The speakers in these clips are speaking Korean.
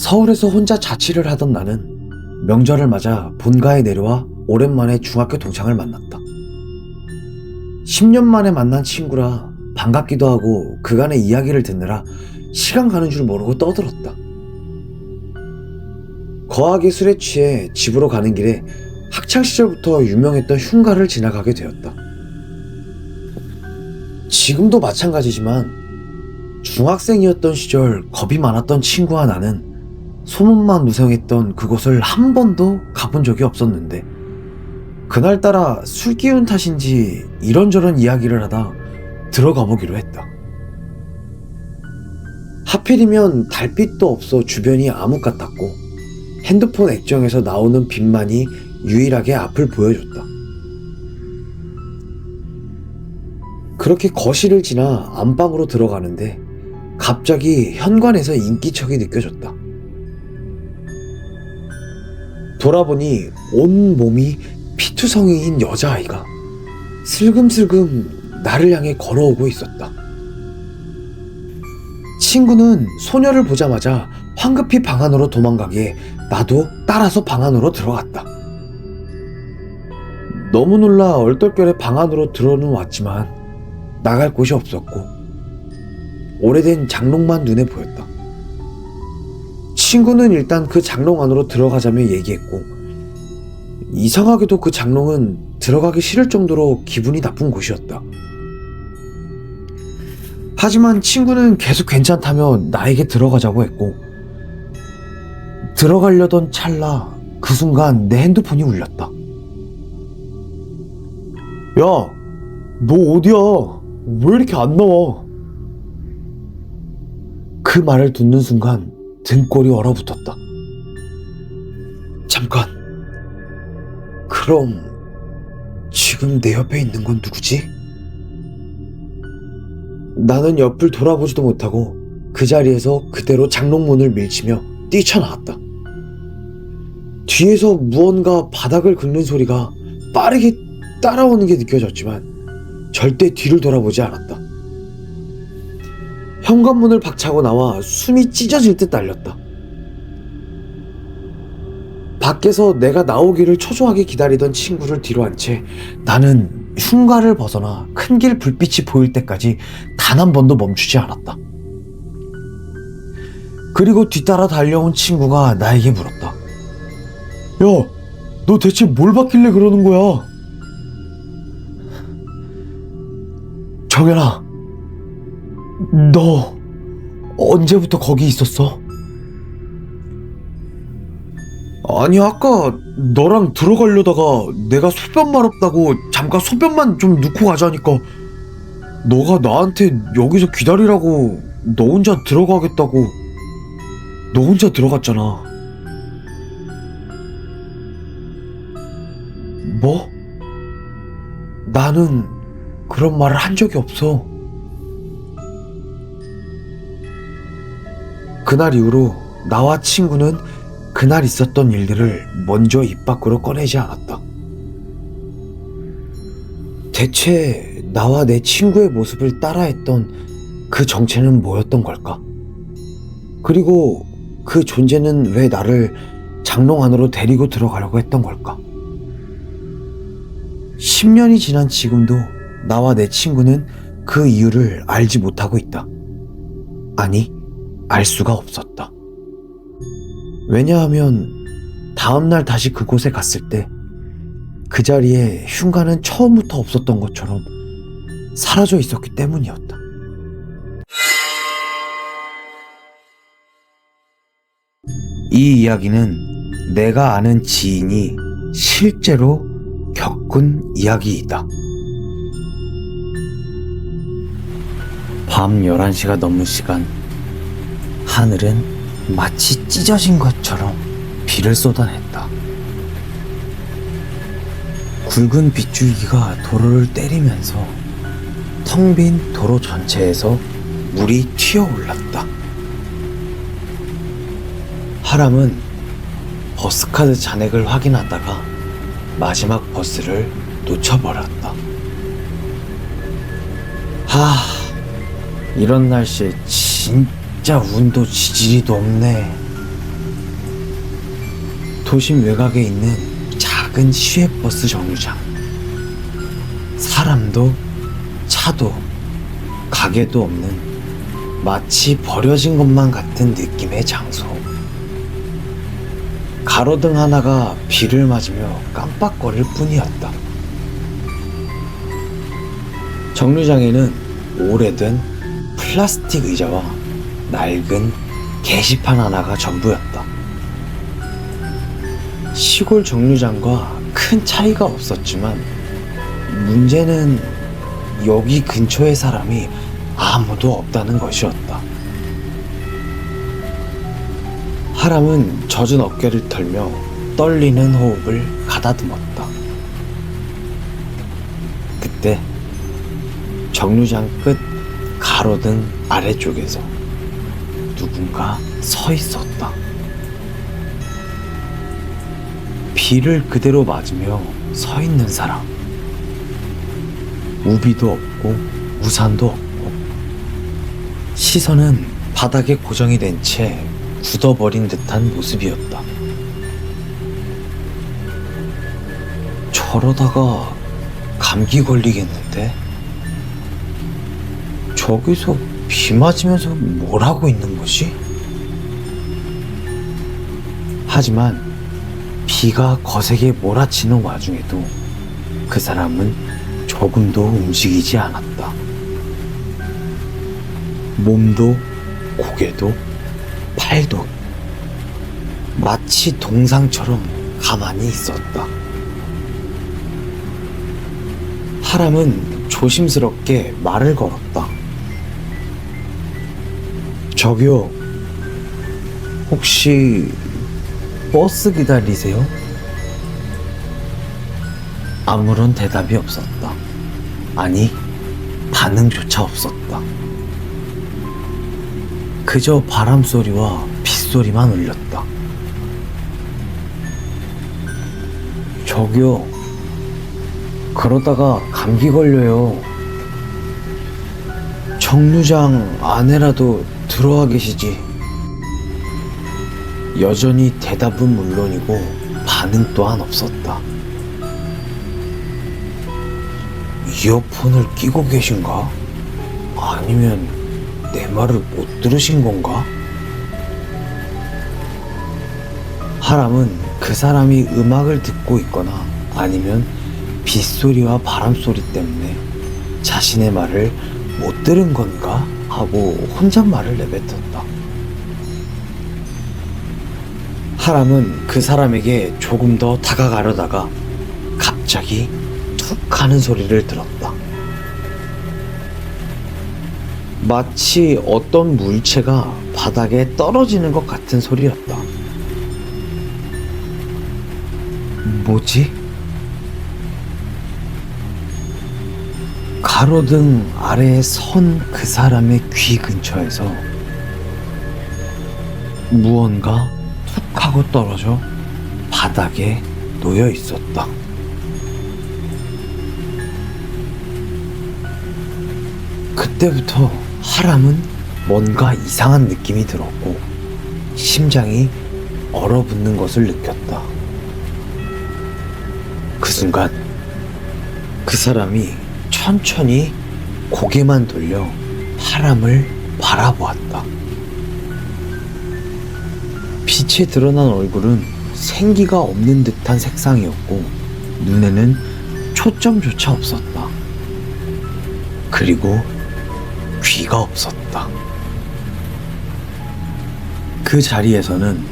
서울에서 혼자 자취를 하던 나는 명절을 맞아 본가에 내려와 오랜만에 중학교 동창을 만났다. 10년 만에 만난 친구라 반갑기도 하고 그간의 이야기를 듣느라 시간 가는 줄 모르고 떠들었다. 거하게 술에 취해 집으로 가는 길에 학창시절부터 유명했던 흉가를 지나가게 되었다. 지금도 마찬가지지만 중학생이었던 시절 겁이 많았던 친구와 나는 소문만 무성했던 그곳을 한 번도 가본 적이 없었는데 그날따라 술 기운 탓인지 이런저런 이야기를 하다 들어가 보기로 했다. 하필이면 달빛도 없어 주변이 암흑 같았고 핸드폰 액정에서 나오는 빛만이 유일하게 앞을 보여줬다. 그렇게 거실을 지나 안방으로 들어가는데 갑자기 현관에서 인기척이 느껴졌다. 돌아보니 온 몸이 피투성이인 여자아이가 슬금슬금 나를 향해 걸어오고 있었다. 친구는 소녀를 보자마자 황급히 방 안으로 도망가기에 나도 따라서 방 안으로 들어갔다. 너무 놀라 얼떨결에 방 안으로 들어는 왔지만 나갈 곳이 없었고 오래된 장롱만 눈에 보였다. 친구는 일단 그 장롱 안으로 들어가자며 얘기했고 이상하게도 그 장롱은 들어가기 싫을 정도로 기분이 나쁜 곳이었다. 하지만 친구는 계속 괜찮다며 나에게 들어가자고 했고 들어가려던 찰나 그 순간 내 핸드폰이 울렸다. 야, 너 어디야? 왜 이렇게 안 나와? 그 말을 듣는 순간 등골이 얼어붙었다. 잠깐. 그럼 지금 내 옆에 있는 건 누구지? 나는 옆을 돌아보지도 못하고 그 자리에서 그대로 장롱문을 밀치며 뛰쳐나왔다. 뒤에서 무언가 바닥을 긁는 소리가 빠르게 따라오는 게 느껴졌지만 절대 뒤를 돌아보지 않았다. 현관문을 박차고 나와 숨이 찢어질 듯 날렸다. 밖에서 내가 나오기를 초조하게 기다리던 친구를 뒤로 한 채 나는 흉가를 벗어나 큰 길 불빛이 보일 때까지 단 한 번도 멈추지 않았다. 그리고 뒤따라 달려온 친구가 나에게 물었다. 야, 너 대체 뭘 봤길래 그러는 거야? 정연아, 너 언제부터 거기 있었어? 아니, 아까 너랑 들어가려다가 내가 소변 마렵다고 잠깐 소변만 좀 넣고 가자니까 너가 나한테 여기서 기다리라고 너 혼자 들어가겠다고 너 혼자 들어갔잖아. 뭐? 나는 그런 말을 한 적이 없어. 그날 이후로 나와 친구는 그날 있었던 일들을 먼저 입 밖으로 꺼내지 않았다. 대체 나와 내 친구의 모습을 따라했던 그 정체는 뭐였던 걸까? 그리고 그 존재는 왜 나를 장롱 안으로 데리고 들어가려고 했던 걸까? 10년이 지난 지금도 나와 내 친구는 그 이유를 알지 못하고 있다. 아니, 알 수가 없었다. 왜냐하면 다음날 다시 그곳에 갔을 때 그 자리에 흉가는 처음부터 없었던 것처럼 사라져 있었기 때문이었다. 이 이야기는 내가 아는 지인이 실제로 겪은 이야기이다. 밤 11시가 넘은 시간, 하늘은 마치 찢어진 것처럼 비를 쏟아냈다. 굵은 빗줄기가 도로를 때리면서 텅 빈 도로 전체에서 물이 튀어올랐다. 하람은 버스카드 잔액을 확인하다가 마지막 버스를 놓쳐버렸다. 이런 날씨에 진짜 운도 지지리도 없네. 도심 외곽에 있는 작은 시외버스 정류장. 사람도 차도 가게도 없는 마치 버려진 것만 같은 느낌의 장소. 가로등 하나가 비를 맞으며 깜빡거릴 뿐이었다. 정류장에는 오래된 플라스틱 의자와 낡은 게시판 하나가 전부였다. 시골 정류장과 큰 차이가 없었지만 문제는 여기 근처에 사람이 아무도 없다는 것이었다. 하람은 젖은 어깨를 털며 떨리는 호흡을 가다듬었다. 그때 정류장 끝 가로등 아래쪽에서 누군가 서 있었다. 비를 그대로 맞으며 서 있는 사람. 우비도 없고 우산도 없고 시선은 바닥에 고정이 된 채 굳어버린 듯한 모습이었다. 저러다가 감기 걸리겠는데? 저기서 비 맞으면서 뭘 하고 있는 거지? 하지만 비가 거세게 몰아치는 와중에도 그 사람은 조금도 움직이지 않았다. 몸도 고개도 팔도 마치 동상처럼 가만히 있었다. 하람은 조심스럽게 말을 걸었다. 저기요, 혹시 버스 기다리세요? 아무런 대답이 없었다. 아니, 반응조차 없었다. 그저 바람소리와 빗소리만 울렸다. 저기요, 그러다가 감기 걸려요. 정류장 안에라도 들어와 계시지. 여전히 대답은 물론이고 반응 또한 없었다. 이어폰을 끼고 계신가? 아니면 내 말을 못 들으신 건가? 하람은 그 사람이 음악을 듣고 있거나 아니면 빗소리와 바람소리 때문에 자신의 말을 못 들은 건가 하고 혼잣말을 내뱉었다. 하람은 그 사람에게 조금 더 다가가려다가 갑자기 툭 하는 소리를 들었다. 마치 어떤 물체가 바닥에 떨어지는 것 같은 소리였다. 뭐지? 가로등 아래에 선 그 사람의 귀 근처에서 무언가 툭 하고 떨어져 바닥에 놓여 있었다. 그때부터 하람은 뭔가 이상한 느낌이 들었고 심장이 얼어붙는 것을 느꼈다. 그 순간 그 사람이 천천히 고개만 돌려 하람을 바라보았다. 빛에 드러난 얼굴은 생기가 없는 듯한 색상이었고 눈에는 초점조차 없었다. 그리고 귀가 없었다. 그 자리에서는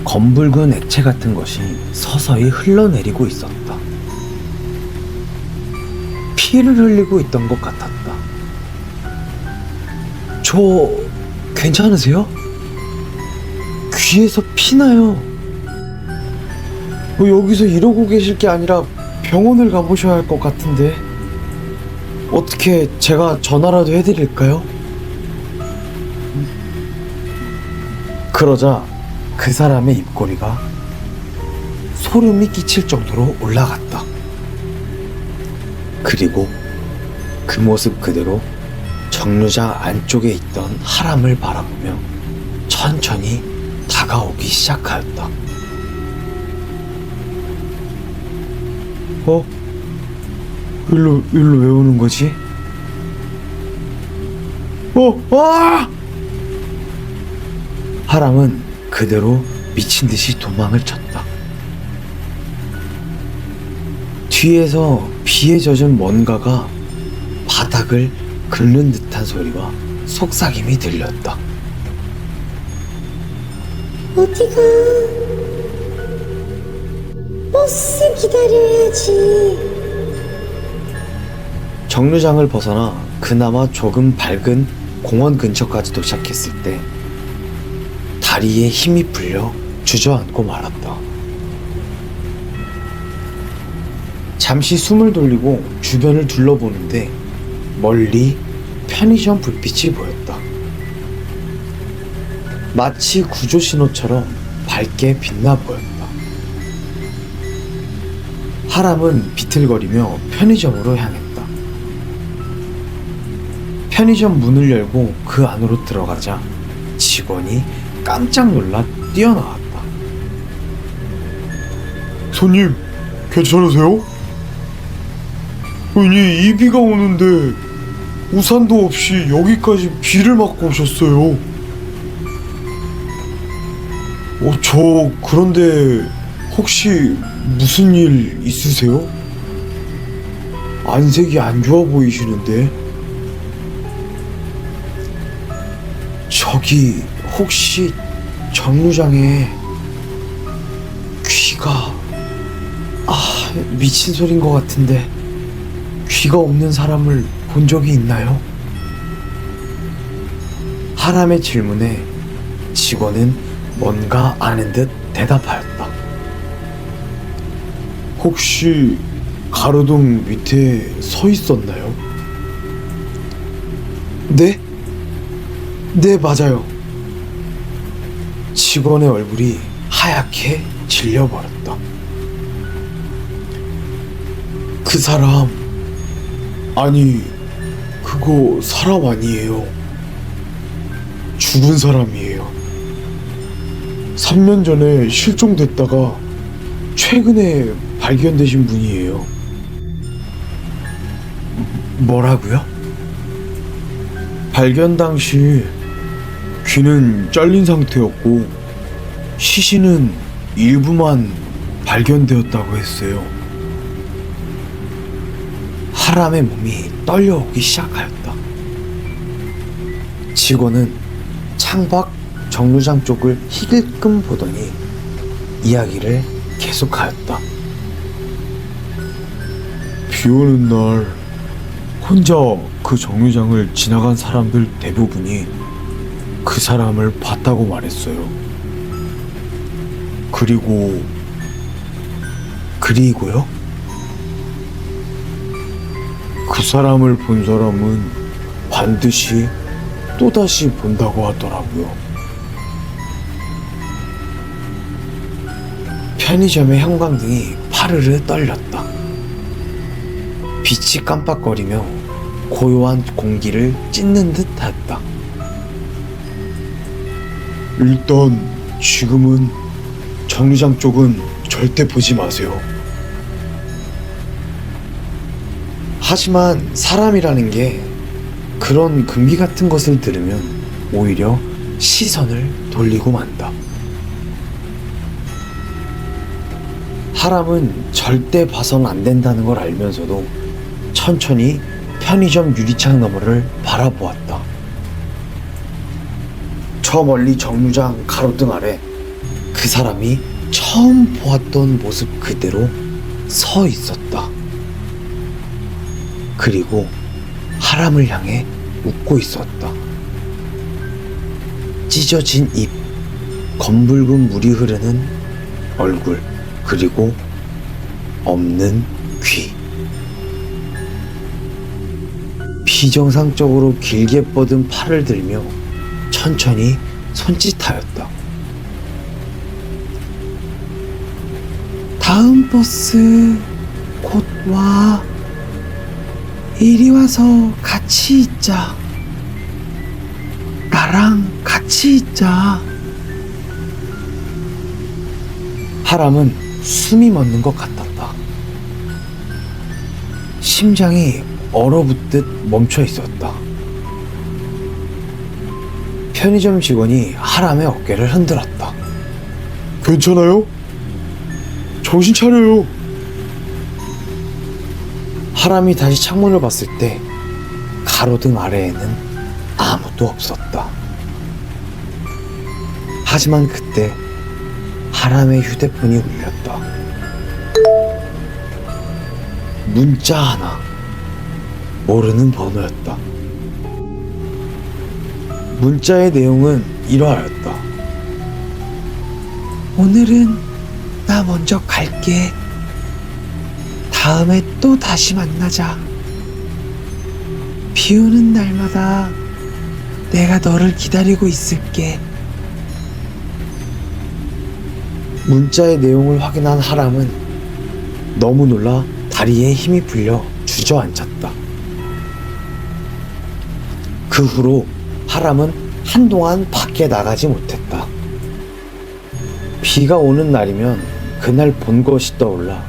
검붉은 액체 같은 것이 서서히 흘러내리고 있었다. 피를 흘리고 있던 것 같았다. 저 괜찮으세요? 귀에서 피나요. 여기서 이러고 계실 게 아니라 병원을 가보셔야 할 것 같은데 어떻게 제가 전화라도 해드릴까요? 그러자 그 사람의 입꼬리가 소름이 끼칠 정도로 올라갔다. 그리고 그 모습 그대로 정류장 안쪽에 있던 하람을 바라보며 천천히 다가오기 시작하였다. 어? 일로 왜 오는 거지? 아! 하람은 그대로 미친 듯이 도망을 쳤다. 뒤에서 비에 젖은 뭔가가 바닥을 긁는 듯한 소리와 속삭임이 들렸다. 어디가? 버스 기다려야지. 정류장을 벗어나 그나마 조금 밝은 공원 근처까지 도착했을 때 다리에 힘이 풀려 주저앉고 말았다. 잠시 숨을 돌리고 주변을 둘러보는데 멀리 편의점 불빛이 보였다. 마치 구조신호처럼 밝게 빛나 보였다. 하람은 비틀거리며 편의점으로 향했다. 편의점 문을 열고 그 안으로 들어가자 직원이 깜짝 놀라 뛰어나왔다. 손님, 괜찮으세요? 아니, 이 비가 오는데 우산도 없이 여기까지 비를 맞고 오셨어요. 저 그런데 혹시 무슨 일 있으세요? 안색이 안 좋아 보이시는데. 저기 혹시 정류장에 귀가 미친 소린 것 같은데 귀가 없는 사람을 본 적이 있나요? 하람의 질문에 직원은 뭔가 아는 듯 대답하였다. 혹시 가로등 밑에 서 있었나요? 네? 네, 맞아요. 직원의 얼굴이 하얗게 질려버렸다. 그 사람, 아니, 그거 사람 아니에요. 죽은 사람이에요. 3년 전에 실종됐다가 최근에 발견되신 분이에요. 뭐라고요? 발견 당시 귀는 잘린 상태였고 시신은 일부만 발견되었다고 했어요. 하람의 몸이 떨려오기 시작하였다. 직원은 창밖 정류장 쪽을 희길끔 보더니 이야기를 계속하였다. 비 오는 날 혼자 그 정류장을 지나간 사람들 대부분이 그 사람을 봤다고 말했어요. 그리고요? 그 사람을 본 사람은 반드시 또다시 본다고 하더라고요. 편의점의 형광등이 파르르 떨렸다. 빛이 깜빡거리며 고요한 공기를 찢는 듯하였다. 일단 지금은 정류장 쪽은 절대 보지 마세요. 하지만 사람이라는 게 그런 금기 같은 것을 들으면 오히려 시선을 돌리고 만다. 하람은 절대 봐선 안 된다는 걸 알면서도 천천히 편의점 유리창 너머를 바라보았다. 저 멀리 정류장 가로등 아래 그 사람이 처음 보았던 모습 그대로 서 있었다. 그리고 하람을 향해 웃고 있었다. 찢어진 입, 검붉은 물이 흐르는 얼굴, 그리고 없는 귀. 비정상적으로 길게 뻗은 팔을 들며 천천히 손짓하였다. 다음 버스 곧 와. 이리 와서 같이 있자. 나랑 같이 있자. 하람은 숨이 멎는 것 같았다. 심장이 얼어붙듯 멈춰 있었다. 편의점 직원이 하람의 어깨를 흔들었다. 괜찮아요? 정신 차려요. 하람이 다시 창문을 봤을 때 가로등 아래에는 아무도 없었다. 하지만 그때 하람의 휴대폰이 울렸다. 문자 하나. 모르는 번호였다. 문자의 내용은 이러하였다. 오늘은 나 먼저 갈게. 다음에 또 다시 만나자. 비 오는 날마다 내가 너를 기다리고 있을게. 문자의 내용을 확인한 하람은 너무 놀라 다리에 힘이 풀려 주저앉았다. 그 후로 하람은 한동안 밖에 나가지 못했다. 비가 오는 날이면 그날 본 것이 떠올라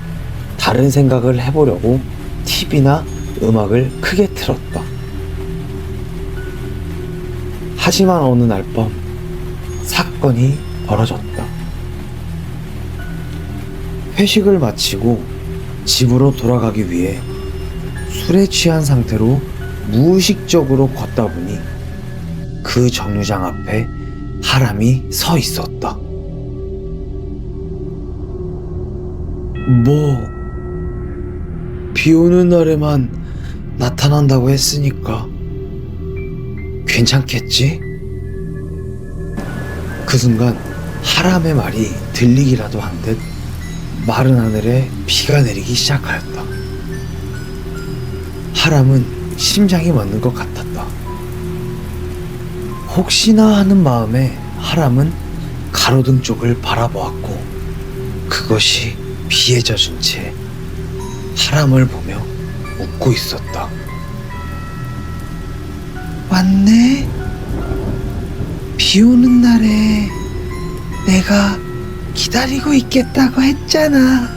다른 생각을 해보려고 TV나 음악을 크게 틀었다. 하지만 어느 날 밤 사건이 벌어졌다. 회식을 마치고 집으로 돌아가기 위해 술에 취한 상태로 무의식적으로 걷다 보니 그 정류장 앞에 하람이 서 있었다. 비 오는 날에만 나타난다고 했으니까 괜찮겠지? 그 순간 하람의 말이 들리기라도 한 듯 마른 하늘에 비가 내리기 시작하였다. 하람은 심장이 멎는 것 같았다. 혹시나 하는 마음에 하람은 가로등 쪽을 바라보았고 그것이 비에 젖은 채 하람을 보며 웃고 있었다. 왔네? 비 오는 날에 내가 기다리고 있겠다고 했잖아.